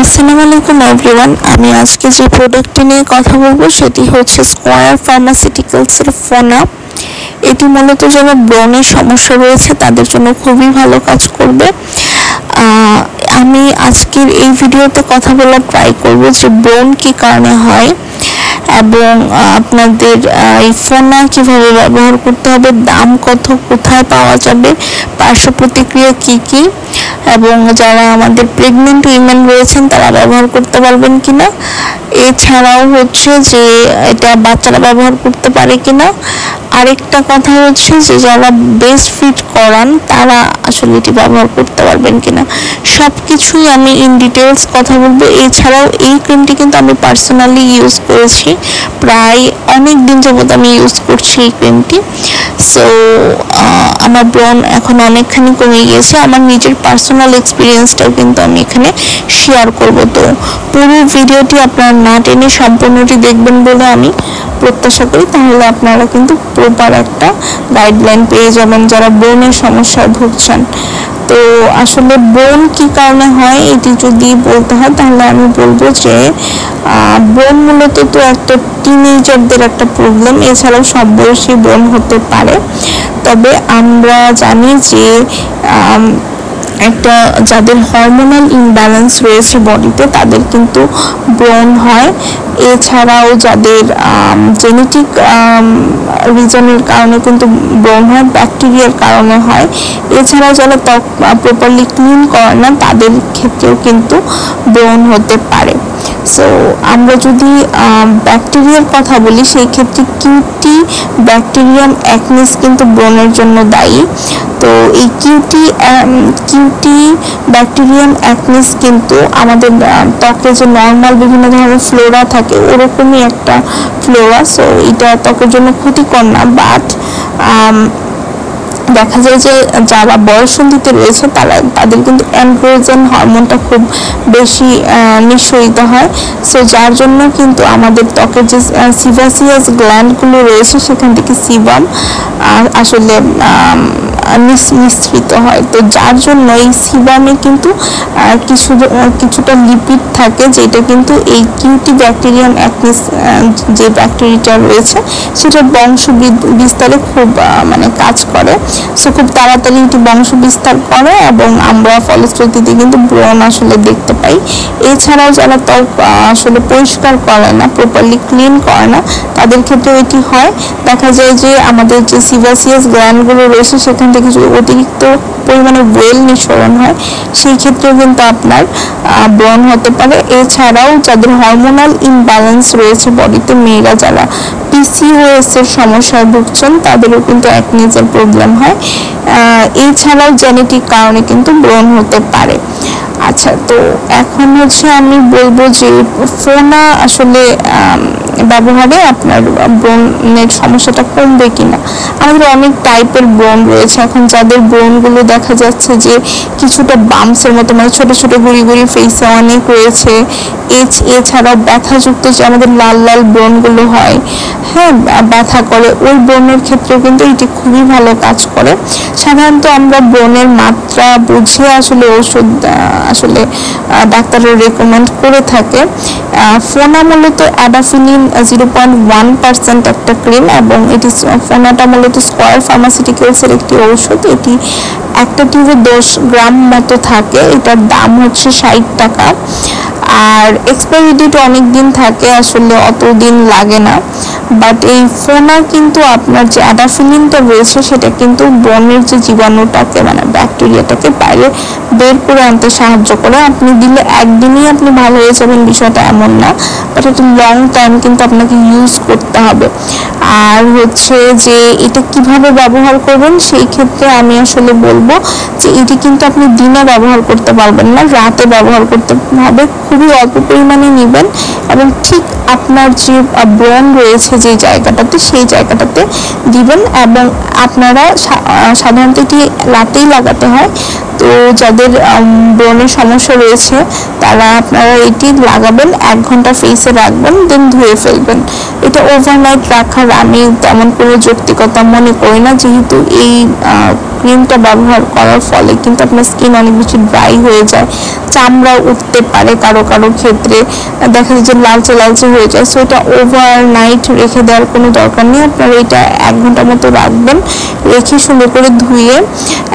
আসসালামু আলাইকুম এভরিওয়ান। আমি আজকে যে প্রোডাক্টটি নিয়ে কথা বলবো সেটি হচ্ছে স্কয়ার ফার্মাসিউটিক্যালসের ফোনা। এটি মূলত যারা ব্রণের সমস্যা রয়েছে তাদের জন্য খুবই ভালো কাজ করবে। আমি আজকের এই ভিডিওতে কথা বলার ট্রাই করব যে ব্রণ কী কারণে হয় এবং আপনাদের এই ফোনা কীভাবে ব্যবহার করতে হবে, দাম কত, কোথায় পাওয়া যাবে, পার্শ্ব প্রতিক্রিয়া কী কী, এবং যারা আমাদের প্রেগনেন্ট উইমেন রয়েছেন তারা ব্যবহার করতে পারবেন কিনা, এছাড়াও হচ্ছে যে এটা বাচ্চারা ব্যবহার করতে পারে কিনা। আরেকটা কথা হচ্ছে যে যারা ব্রেস্ট ফিড করান তারা আসলে এটি ব্যবহার করতে পারবেন কিনা, সব কিছুই আমি ইন ডিটেলস কথা বলবো। এছাড়াও এই ক্রিমটি কিন্তু আমি পার্সোনালি ইউজ করেছি, প্রায় অনেক দিন যাবত আমি ইউজ করছি এই ক্রিমটি। সো আমার ব্রণ এখন অনেকখানি কমে গিয়েছে। আমার নিজের পার্সোনাল এক্সপিরিয়েন্সটাও কিন্তু আমি এখানে শেয়ার করব। তো পুরো ভিডিওটি আপনারা না টেনে সম্পূর্ণটি দেখবেন বলে আমি প্রত্যাশা করি, তাহলে আপনারা কিন্তু প্রপার একটা গাইডলাইন পেয়ে যাবেন যারা ব্রণের সমস্যায় ভুগছেন। তো আসলে ব্রণ কী কারণে হয় এটি যদি বলতে হয় তাহলে আমি বলবো যে ব্রণ মূলত তো একটা টিনেজারদের একটা প্রবলেম, এছাড়াও সব বয়সী ব্রণ হতে পারে। তবে আমরা জানি যে একটা যাদের হরমোনাল ইমব্যালেন্স রয়েছে বডিতে তাদের কিন্তু ব্রণ হয়। এছাড়াও যাদের জেনেটিক রিজনের কারণে কিন্তু ব্রণ হয়, ব্যাকটেরিয়ার কারণে হয়। এছাড়াও যারা ত্বক প্রপারলি ক্লিন করে না তাদের ক্ষেত্রেও কিন্তু ব্রণ হতে পারে। সো আমরা যদি ব্যাকটেরিয়ার কথা বলি সেই ক্ষেত্রে কিউটি ব্যাকটেরিয়াম অ্যাকনিস কিন্তু ব্রণের জন্য দায়ী। তো এই কিউটি ব্যাকটেরিয়াম অ্যাকনিস কিন্তু আমাদের ত্বকে যে নর্মাল বিভিন্ন ধরনের ফ্লোরা থাকে ওরকমই একটা ফ্লোরা। সো এটা ত্বকের জন্য ক্ষতিকর না, বাট দেখা যায় যে যারা বয়ঃসন্ধিতে রয়েছে তাদের কিন্তু অ্যান্ড্রোজেন হরমোনটা খুব বেশি নিঃসরিত হয়। সো যার জন্য কিন্তু আমাদের ত্বকের যে সিবাসিয়াস গ্ল্যান্ডগুলো রয়েছে সেখান থেকে সিবাম আসলে নিঃসৃত হয়। তো যার জন্য এই সিবামে কিন্তু কিছুটা লিপিড থাকে যেটা কিন্তু এই কিউটি ব্যাকটেরিয়াম অ্যাকনিস যে ব্যাকটেরিয়াটা রয়েছে সেটার বংশ বিস্তারে খুব কাজ করে। সো খুব তাড়াতাড়ি এটি বংশ বিস্তার করে এবং আমরা ফলশ্রুতিতে কিন্তু ব্রণ আসলে দেখতে পাই। এছাড়াও যারা ত্বক আসলে পরিষ্কার করে না, প্রপারলি ক্লিন করে না, তাদের ক্ষেত্রেও এটি হয়। দেখা যায় যে আমাদের যে সিবাসিয়াস গ্ল্যান্ডগুলো রয়েছে সেখান থেকে যদি অতিরিক্ত পরিমাণে ওয়েল নিঃসরণ হয় সেই ক্ষেত্রেও কিন্তু আপনার ব্রণ হতে পারে। এছাড়াও যাদের হরমোনাল ইমব্যালেন্স রয়েছে বডিতে, মেয়েরা যারা পিসিওএস এর সমস্যায় ভুগছেন তাদেরও কিন্তু অ্যাকনিজের প্রবলেম হয়। এছাড়াও জেনেটিক কারণে কিন্তু ব্রণ হতে পারে। আচ্ছা, তো এখন হচ্ছে আমি বলবো যে ফোনা আসলে ব্যবহারে আপনার ব্রণের সমস্যাটা কমবে কিনা। আমাদের অনেক টাইপের ব্রণ রয়েছে এখন, যাদের ব্রণগুলো দেখা যাচ্ছে যে কিছুটা বাম্পসের মতো, ছোট ছোট গুড়ি গুড়ি ফেসে অনেক রয়েছে। এছাড়াও ব্যথাযুক্ত যে আমাদের লাল লাল ব্রণগুলো হয়, হ্যাঁ ব্যথা করে, ওই ব্রণের ক্ষেত্রেও কিন্তু এটি খুবই ভালো কাজ করে। সাধারণত আমরা ব্রণের মাত্রা বুঝে আসলে ওষুধ আসলে ডাক্তাররা রেকমেন্ড করে থাকে। ফোনা মূলত অ্যাডাফিলিন 0.1% একটা ক্রিম এবং এটি ফোনাটা মূলত স্কয়ার ফার্মাসিউটিক্যালসের একটি ঔষধ। এটি একটা টিউবে 10 গ্রাম মতো থাকে। এটার দাম হচ্ছে 60 টাকা। আর এক্সপায়ারি ডেট অনেক দিন থাকে, আসলে অত দিন লাগে না। বাট এই ফোনা কিন্তু আপনার যে অ্যাডাফিলিনটা রয়েছে সেটা কিন্তু ব্রণের যে জীবাণুটাকে ব্যাকটেরিয়াটাকে বাইরে বের করে আনতে সাহায্য করে। আপনি দিলে একদিনই আপনি ভালো হয়ে যাবেন বিষয়টা এমন না, বাট এটা লং টাইম কিন্তু আপনাকে ইউজ করতে হবে। আর হচ্ছে যে এটা কিভাবে ব্যবহার করবেন সেই ক্ষেত্রে আমি আসলে বলবো যে এটি কিন্তু আপনি দিনে ব্যবহার করতে পারবেন না, রাতে ব্যবহার করতে হবে। খুবই অল্প পরিমাণে নেবেন এবং ঠিক আপনার যে ব্রণ রয়েছে যে জায়গাটাতে সেই জায়গাটাতে দিবেন। এবং আপনারা সাধারণত এটি রাতেই লাগাতে হয়। তো যাদের ব্রণের সমস্যা রয়েছে তারা আপনারা এটি লাগাবেন, 1 ঘন্টা ফেসে রাখবেন, দেন ধুয়ে ফেলবেন। এটা ওভারনাইট রাখার আমি তেমন কোনো যৌক্তিকতা মনে করি না, যেহেতু এই ক্রিমটা ব্যবহার করার ফলে কিন্তু আপনার স্কিন অনেক বেশি ড্রাই হয়ে যায়, চামড়া উঠতে পারে, কারো কারো ক্ষেত্রে দেখা যায় যে লালচে লালচে হয়ে যায়। সো এটা ওভারনাইট রেখে দেওয়ার কোনো দরকার নেই। আপনারা এটা 1 ঘন্টার মতো রাখবেন, রেখে সুন্দর করে ধুয়ে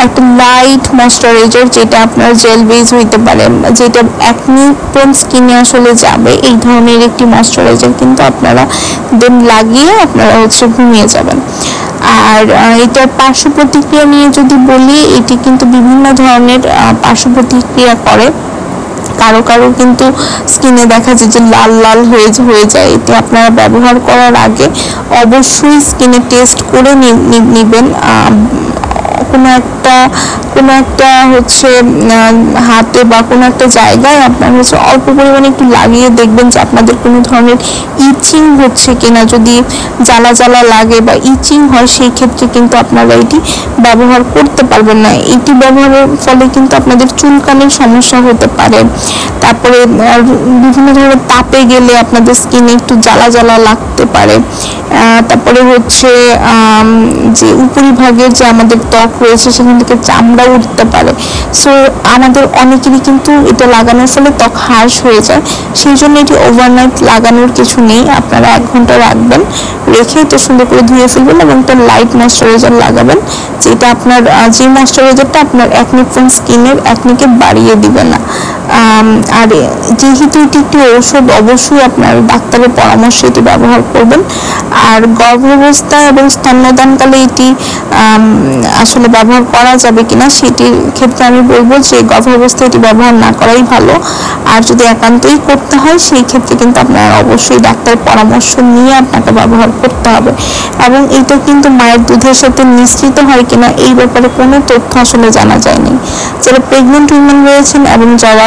একটা লাইট ময়শ্চারাইজার, যেটা আপনার জেল বেস হইতে পারে, যেটা একনি প্রোন স্কিনে আসলে যাবে, এই ধরনের একটি ময়শ্চারাইজার কিন্তু আপনারা দেন লাগিয়ে আপনারা ঘুমিয়ে যাবেন। আর এটার পার্শ্ব প্রতিক্রিয়া নিয়ে যদি বলি, এটি কিন্তু বিভিন্ন ধরনের পার্শ্ব প্রতিক্রিয়া করে। কারো কারো কিন্তু স্কিনে দেখা যায় যে লাল লাল হয়ে যায়। এতে আপনারা ব্যবহার করার আগে অবশ্যই স্কিনে টেস্ট করে নেবেন। কোনো একটা হাতে বা কোনো একটা জায়গায় আপনার অল্প পরিমাণে একটু লাগিয়ে দেখবেন যে আপনাদের কোনো ধরনের ইচিং হচ্ছে কিনা। যদি জ্বালা জ্বালা লাগে বা ইচিং হয়, সেই ক্ষেত্রে কিন্তু আপনারা এটি ব্যবহার করতে পারবেন না। এটি ব্যবহারের ফলে কিন্তু আপনাদের চুলকানির সমস্যা হতে পারে। তারপরে বিভিন্ন ধরনের তাপে গেলে আপনাদের স্কিনে একটু জ্বালা জ্বালা লাগতে পারে। তারপরে যে উপরিভাগের যে আমাদের ত্বক রয়েছে সেখান থেকে চামড়া উঠতে পারে। সো আমাদের অনেকেরই কিন্তু এটা লাগানোর ফলে ত্বক হার্শ হয়ে যায়। সেই জন্য এটি ওভারনাইট লাগানোর কিছু নেই, আপনারা 1 ঘন্টা রাখবেন, রেখে এটা সুন্দর করে ধুয়ে ফেলবেন এবং একটা লাইট ময়শ্চারাইজার লাগাবেন, যেটা আপনার যে ময়শ্চারাইজারটা আপনার একনি প্রোন স্কিনের একনিকে বাড়িয়ে দিবে না। আর যেহেতু এটি একটি ঔষধ, অবশ্যই আপনার ডাক্তারের পরামর্শে এটি ব্যবহার করবেন। আর গর্ভাবস্থায় এবং স্তন্যদানকালে এটি আসলে ব্যবহার করা যাবে কিনা সেটির ক্ষেত্রে আমি বলবো যে গর্ভাবস্থায় এটি ব্যবহার না করাই ভালো। আর যদি একান্তই করতে হয়, সেই ক্ষেত্রে কিন্তু আপনার অবশ্যই ডাক্তারের পরামর্শ নিয়ে আপনাকে ব্যবহার করতে হবে। এবং এটা কিন্তু মায়ের দুধের সাথে মিশ্রিত হয় কিনা এই ব্যাপারে কোনো তথ্য আসলে জানা যায়নি। যারা প্রেগনেন্ট উইমেন রয়েছেন এবং যারা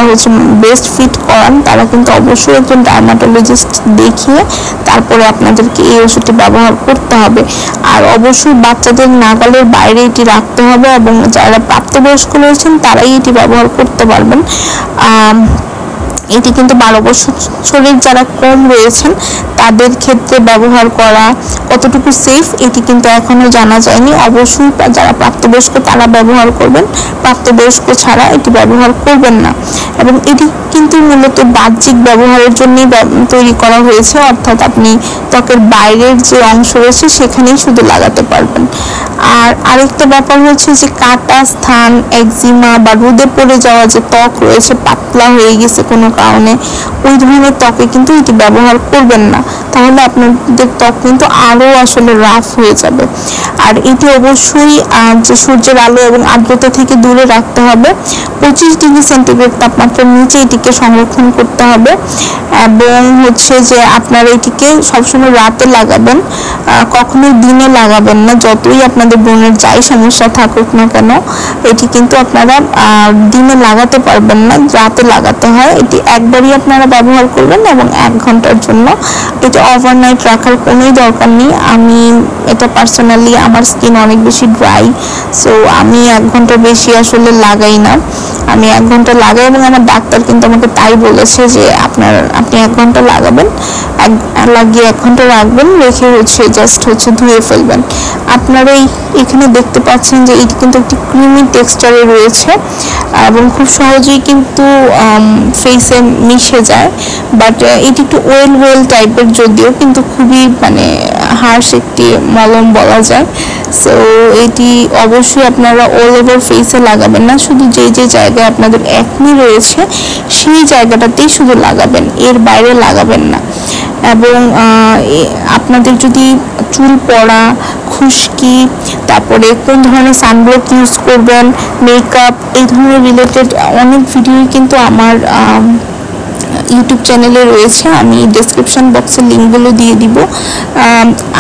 ব্রেস্ট ফিড করান, তারা কিন্তু অবশ্যই একজন ডার্মাটোলজিস্ট দেখিয়ে তারপরে আপনাদেরকে এই ওষুধটি ব্যবহার করতে হবে। আর অবশ্যই বাচ্চাদের নাগালের বাইরে এটি রাখতে হবে, এবং যারা প্রাপ্তবয়স্ক রয়েছেন তারাই এটি ব্যবহার করতে পারবেন। এটি কিন্তু 12 বছরের যারা কম রয়েছেন তাদের ক্ষেত্রে ব্যবহার করা কতটুকু সেফ এটি কিন্তু এখনো জানা যায়নি। অবশ্যই যারা প্রাপ্তবয়স্ক তারা ব্যবহার করবেন, প্রাপ্তবয়স্ক ছাড়া এটি ব্যবহার করবেন না। এবং এটি কিন্তু মূলত বাহ্যিক ব্যবহারের জন্যই তৈরি করা হয়েছে, অর্থাৎ আপনি ত্বকের বাইরের যে অংশ রয়েছে সেখানেই শুধু লাগাতে পারবেন। আর আরেকটা ব্যাপার হচ্ছে যে কাটা স্থান, একজিমা বা রোদে পড়ে যাওয়া যে ত্বক রয়েছে, পাতলা হয়ে গেছে কোনো কারণে, ওই ধরনের ত্বকে কিন্তু এটি ব্যবহার করবেন না, তাহলে আপনাদের ত্বক কিন্তু আরও আসলে রাফ হয়ে যাবে। আর এটি অবশ্যই যে সূর্যের আলো এবং আর্দ্রতা থেকে দূরে রাখতে হবে। 25 ডিগ্রি সেন্টিগ্রেড তাপমাত্রার নিচে এটিকে সংরক্ষণ করতে হবে। এবং যে আপনারা এটিকে সবসময় রাতে লাগাবেন, কখনোই দিনে লাগাবেন না। যতই আপনাদের ব্রণের যাই সমস্যা থাকুক না কেন, এটি কিন্তু আপনারা দিনে লাগাতে পারবেন না, রাতে লাগাতে হয়। এটি একবারই আপনারা ব্যবহার করবেন এবং 1 ঘন্টার জন্য। এটা ওভারনাইট রাখার কোনোই দরকার নেই। আমি এটা পার্সোনালি, আমার স্কিন অনেক বেশি ড্রাই, সো আমি 1 ঘন্টার বেশি আসলে লাগাই না। আমি 1 ঘন্টা লাগাই এবং আমার ডাক্তার কিন্তু আমাকে তাই বলেছে যে আপনি 1 ঘন্টা লাগাবেন, লাগিয়ে 1 ঘন্টা রাখবেন, রেখে জাস্ট ধুয়ে ফেলবেন। আপনারা এখানে দেখতে পাচ্ছেন যে এটি কিন্তু একটি ক্রিমি টেক্সচারে রয়েছে এবং খুব সহজেই কিন্তু ফেসে মিশে যায়। বাট এটি একটু ওয়েল টাইপের, যদিও কিন্তু খুবই হার্শ একটি মলম বলা যায়। সো এটি অবশ্যই আপনারা অল ওভার ফেসে লাগাবেন না, শুধু যে জায়গায় আপনাদের একনি রয়েছে সেই জায়গাটাতেই শুধু লাগাবেন, এর বাইরে লাগাবেন না। এবং আপনাদের যদি চুল পড়া, খুশকি, তারপরে কোন ধরনের সানব্লক ইউজ করবেন, মেকআপ, এই ধরনের রিলেটেড অনেক ভিডিও কিন্তু আমার ইউটিউব চ্যানেলে রয়েছে, আমি ডেসক্রিপশন বক্সে লিঙ্কগুলো দিয়ে দিব।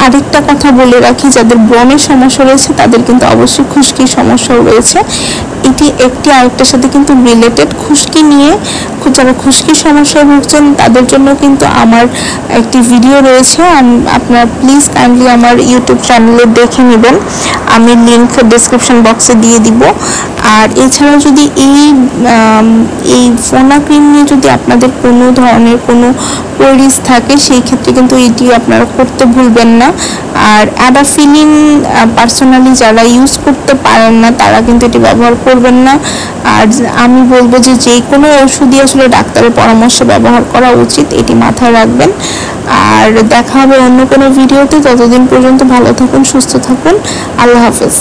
আরেকটা কথা বলে রাখি, যাদের ব্রণের সমস্যা রয়েছে তাদের কিন্তু অবশ্যই খুশকির সমস্যাও রয়েছে। এটি একটি আরেকটার সাথে কিন্তু রিলেটেড। খুশকি নিয়ে, যারা খুশকির সমস্যায় ভুগছেন তাদের জন্য কিন্তু আমার একটি ভিডিও রয়েছে, আপনারা প্লিজ কাইন্ডলি আমার ইউটিউব চ্যানেলে দেখে নেবেন, আমি লিঙ্ক ডেসক্রিপশন বক্সে দিয়ে দিব। আর এছাড়া যদি এই ফোনা ক্রিম নিয়ে যদি আপনাদের কোনো ধরনের কোনো কোয়ারিজ থাকে সেই ক্ষেত্রে কিন্তু এটি আপনারা করতে ভুলবেন না। আর অ্যাডাফিলিন পার্সোনালি যারা ইউজ করতে পারেন না তারা কিন্তু এটি ব্যবহার করবেন না। আর আমি বলবো যে কোনো ওষুধই আসলে ডাক্তারের পরামর্শে ব্যবহার করা উচিত, এটি মাথায় রাখবেন। আর দেখা হবে অন্য কোনো ভিডিওতে, ততদিন পর্যন্ত ভালো থাকুন, সুস্থ থাকুন, আল্লাহ হাফেজ।